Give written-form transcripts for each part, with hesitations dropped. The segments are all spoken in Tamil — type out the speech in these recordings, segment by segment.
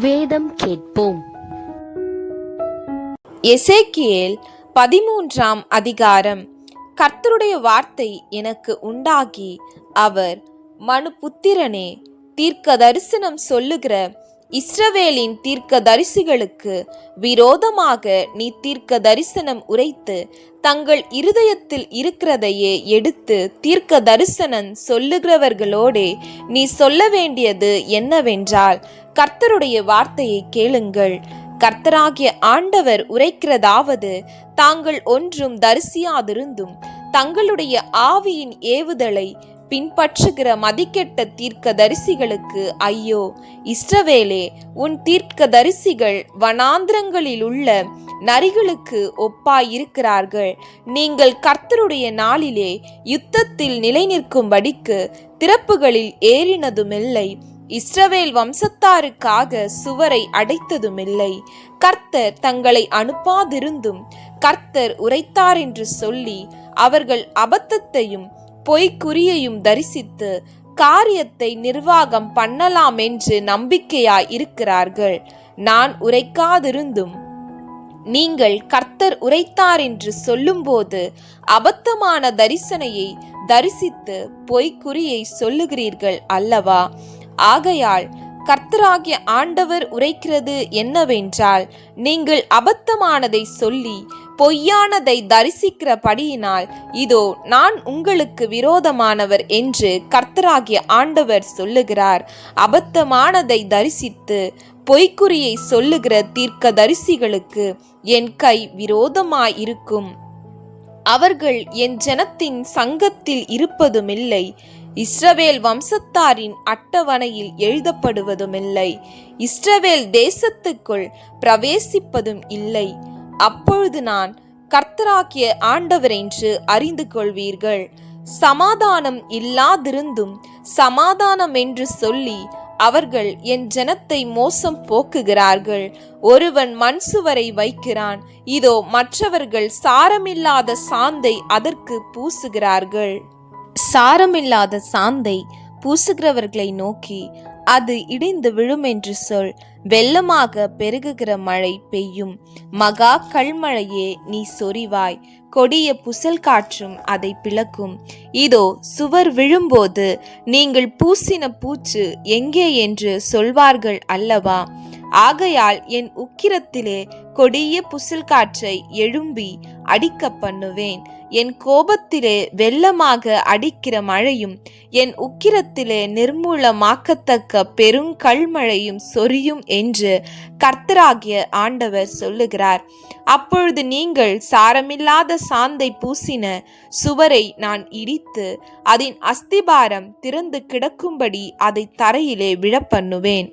வேதம் கேட்போம். எசேக்கியேல் 13ஆம் அதிகாரம். கர்த்தருடைய வார்த்தை எனக்கு உண்டாகி, அவர், மனுபுத்திரனே, தீர்க்க தரிசனம் சொல்லுகிற இஸ்ரவேலின் தீர்க்க தரிசிகளுக்கு விரோதமாக நீ தீர்க்க தரிசனம் உரைத்து தங்கள் இருதயத்தில் இருக்கிறதையே எடுத்து தீர்க்க தரிசனம் சொல்லுகிறவர்களோடே நீ சொல்ல வேண்டியது என்னவென்றால், கர்த்தருடைய வார்த்தையை கேளுங்கள். கர்த்தராகிய ஆண்டவர் உரைக்கிறதாவது, தாங்கள் ஒன்றும் தரிசியாதிருந்தும் தங்களுடைய ஆவியின் ஏவுதலை பின்பற்றுகிற மதிக்கெட்ட தீர்க்க தரிசிகளுக்கு ஐயோ! இஸ்ரவேலே, உன் தீர்க்க தரிசிகள் வனாந்திரங்களிலுள்ள நரிகளுக்கு ஒப்பாயிருக்கிறார்கள். நீங்கள் கர்த்தருடைய நாளிலே யுத்தத்தில் நிலை நிற்கும்படிக்கு திறப்புகளில் ஏறினதுமில்லை, இஸ்ரவேல் வம்சத்தாருக்காக சுவரை அடைத்ததுமில்லை. கர்த்தர் தங்களை அனுப்பாதிருந்தும் கர்த்தர் உரைத்தார் என்று சொல்லி அவர்கள் அபத்தத்தையும் பொய்க்குறியையும் தரிசித்து காரியத்தை நிர்வாகம் பண்ணலாம் என்று நம்பிக்கையாய் இருக்கிறார்கள். நான் உரைக்காதிருந்தும் நீங்கள் கர்த்தர் உரைத்தார் என்று சொல்லும்போது அபத்தமான தரிசனையை தரிசித்து பொய்க்குறியை சொல்லுகிறீர்கள் அல்லவா? ஆகையால் கர்த்தராகிய ஆண்டவர் உரைக்கிறது என்னவென்றால், நீங்கள் அபத்தமானதை சொல்லி பொய்யானதை தரிசிக்கிறபடியினால் இதோ நான் உங்களுக்கு விரோதமானவர் என்று கர்த்தராகிய ஆண்டவர் சொல்லுகிறார். அபத்தமானதை தரிசித்து பொய்க்குறியை சொல்லுகிற தீர்க்க தரிசிகளுக்கு என் கை விரோதமாயிருக்கும். அவர்கள் என் ஜனத்தின் சங்கத்தில் இருப்பதுமில்லை, இஸ்ரவேல் வம்சத்தாரின் அட்டவணையில் எழுதப்படுவதுமில்லை, இஸ்ரவேல் தேசத்துக்குள் பிரவேசிப்பதும் இல்லை. அப்பொழுது நான் கர்த்தராகிய ஆண்டவர் என்று அறிந்து கொள்வீர்கள். சமாதானம் இல்லாதிருந்தும் சமாதானம் என்று சொல்லி அவர்கள் என் ஜனத்தை மோசம் போக்குகிறார்கள். ஒருவன் மண் சுவரை வைக்கிறான், இதோ மற்றவர்கள் சாரமில்லாத சாந்தை அதற்கு பூசுகிறார்கள். சாரமில்லாத சாந்தை பூசுகிறவர்களை நோக்கி, அது இடிந்து விழும் என்று சொல். வெள்ளமாக பெருகுகிற மழை பெய்யும். மகா கல்மழையே, நீ சொரிவாய். கொடிய புசல் காற்றும் அதை பிளக்கும். இதோ சுவர் விழும்போது நீங்கள் பூசின பூச்சு எங்கே என்று சொல்வார்கள் அல்லவா? ஆகையால் என் உக்கிரத்திலே கொடிய புசல் காற்றை எழும்பி அடிக்க பண்ணுவேன். என் கோபத்திலே வெள்ளமாக அடிக்கிற மழையும் என் உக்கிரத்திலே நிர்மூலமாக்கத்தக்க பெருங்கல்மழையும் சொரியும் என்று கர்த்தராகிய ஆண்டவர் சொல்லுகிறார். அப்பொழுது நீங்கள் சாரமில்லாத சாந்தை பூசின சுவரை நான் இடித்து அதன் அஸ்திபாரம் திறந்து கிடக்கும்படி அதை தரையிலே விழப்பண்ணுவேன்.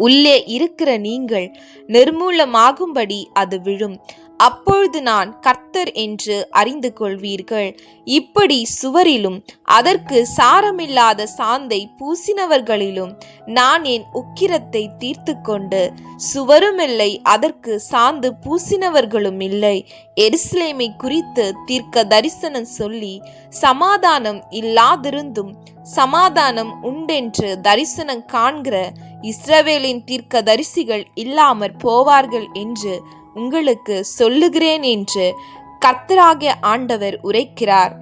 உள்ளே இருக்கிற நீங்கள் நிர்மூலமாகும்படி அது விழும். அப்பொழுது நான் கர்த்தர் என்று அறிந்து கொள்வீர்கள். இப்படி சுவரிலும் அதற்கு சாரமில்லாத சாந்தை பூசினவர்களிலும் நான் என் உக்கிரத்தை தீர்த்து கொண்டு, சுவருமில்லை, அதற்கு சாந்து பூசினவர்களும் இல்லை, எருசலேமை குறித்து தீர்க்க தரிசனம் சொல்லி சமாதானம் இல்லாதிருந்தும் சமாதானம் உண்டென்று தரிசனம் காண்கிற இஸ்ரவேலின் தீர்க்க தரிசிகள் இல்லாமற் போவார்கள் என்று உங்களுக்கு சொல்லுகிறேன் என்று கர்த்தராகிய ஆண்டவர் உரைக்கிறார்.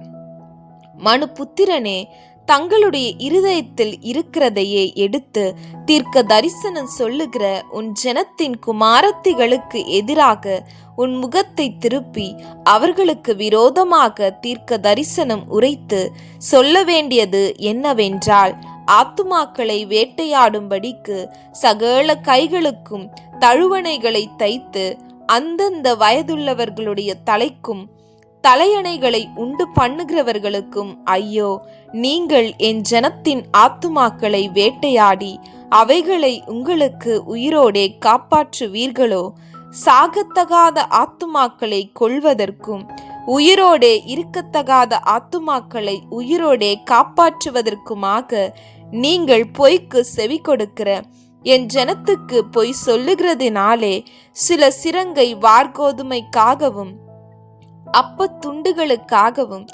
மனுபுத்திரனே, தங்களுடைய இருதயத்தில் இருக்கிறதையே எடுத்து தீர்க்க தரிசனம் சொல்லுகிற உன் ஜனத்தின் குமாரத்திகளுக்கு எதிராக உன் முகத்தை திருப்பி அவர்களுக்கு விரோதமாக தீர்க்க தரிசனம் உரைத்து சொல்ல வேண்டியது என்னவென்றால், ஆத்துமாக்களை வேட்டையாடும்படிக்கு சகல கைகளுக்கும் தழுவணைகளை தைத்து அந்தந்த வயதுள்ளவர்களுடைய தலைக்கும் தலையணைகளை உண்டு பண்ணுகிறவர்களுக்கும் ஐயோ! நீங்கள் என் ஜனத்தின் ஆத்துமாக்களை வேட்டையாடி அவைகளை உங்களுக்கு உயிரோடே காப்பாற்றுவீர்களோ? சாகத்தகாத ஆத்துமாக்களை கொல்வதற்கும் உயிரோடே இருக்கத்தகாத ஆத்துமாக்களை உயிரோடே காப்பாற்றுவதற்குமாக நீங்கள் பொய்க்கு செவி கொடுக்கிற என் ஜனத்துக்கு பொய் சொல்லுகிறதினாலே சில சிரங்கை வார்கோதுமைக்காகவும் அப்பத் துண்டுகளுக்காகவும்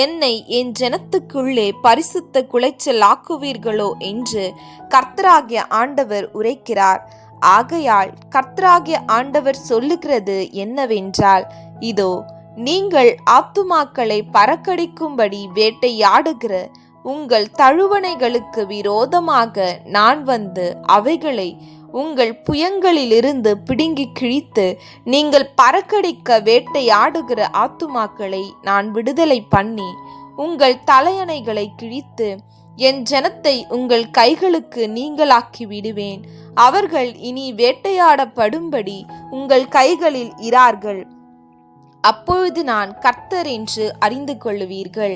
என்னை என் ஜனத்துக்குள்ளே பரிசுத்த குலைச்சல் ஆக்குவீர்களோ என்று கர்த்தராகிய ஆண்டவர் உரைக்கிறார். ஆகையால் கர்த்தராகிய ஆண்டவர் சொல்லுகிறது என்னவென்றால், இதோ நீங்கள் ஆத்துமாக்களை பறக்கடிக்கும்படி வேட்டையாடுகிற உங்கள் தழுவணைகளுக்கு விரோதமாக நான் வந்து அவைகளை உங்கள் புயங்களிலிருந்து பிடுங்கி கிழித்து, நீங்கள் பறக்கடிக்க வேட்டையாடுகிற ஆத்துமாக்களை நான் விடுதலை பண்ணி உங்கள் தலையணைகளை கிழித்து என் ஜனத்தை உங்கள் கைகளுக்கு நீங்களாக்கி விடுவேன். அவர்கள் இனி வேட்டையாடப்படும்படி உங்கள் கைகளில் இரார்கள். அப்பொழுது நான் கர்த்தர் என்று அறிந்து கொள்ளுவீர்கள்.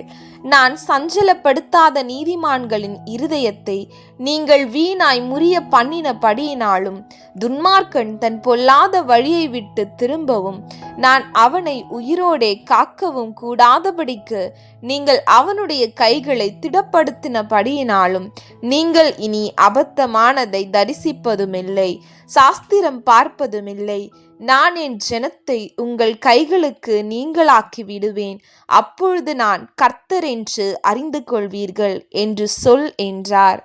நான் சஞ்சலப்படுத்தாத நீதிமான்களின் இருதயத்தை நீங்கள் வீணாய் முறிய பண்ணினபடியினாலும், துன்மார்க்கன் தன் பொல்லாத வழியை விட்டு திரும்பவும் நான் அவனை உயிரோடே காக்கவும் கூடாதபடிக்கு நீங்கள் அவனுடைய கைகளை திடப்படுத்தினபடியினாலும், நீங்கள் இனி அபத்தமானதை தரிசிப்பதுமில்லை, சாஸ்திரம் பார்ப்பதுமில்லை. நான் என் ஜனத்தை உங்கள் கைகளுக்கு நீங்களாக்கி விடுவேன். அப்பொழுது நான் கர்த்தர் என்று அறிந்து கொள்வீர்கள் என்று சொல் என்றார்.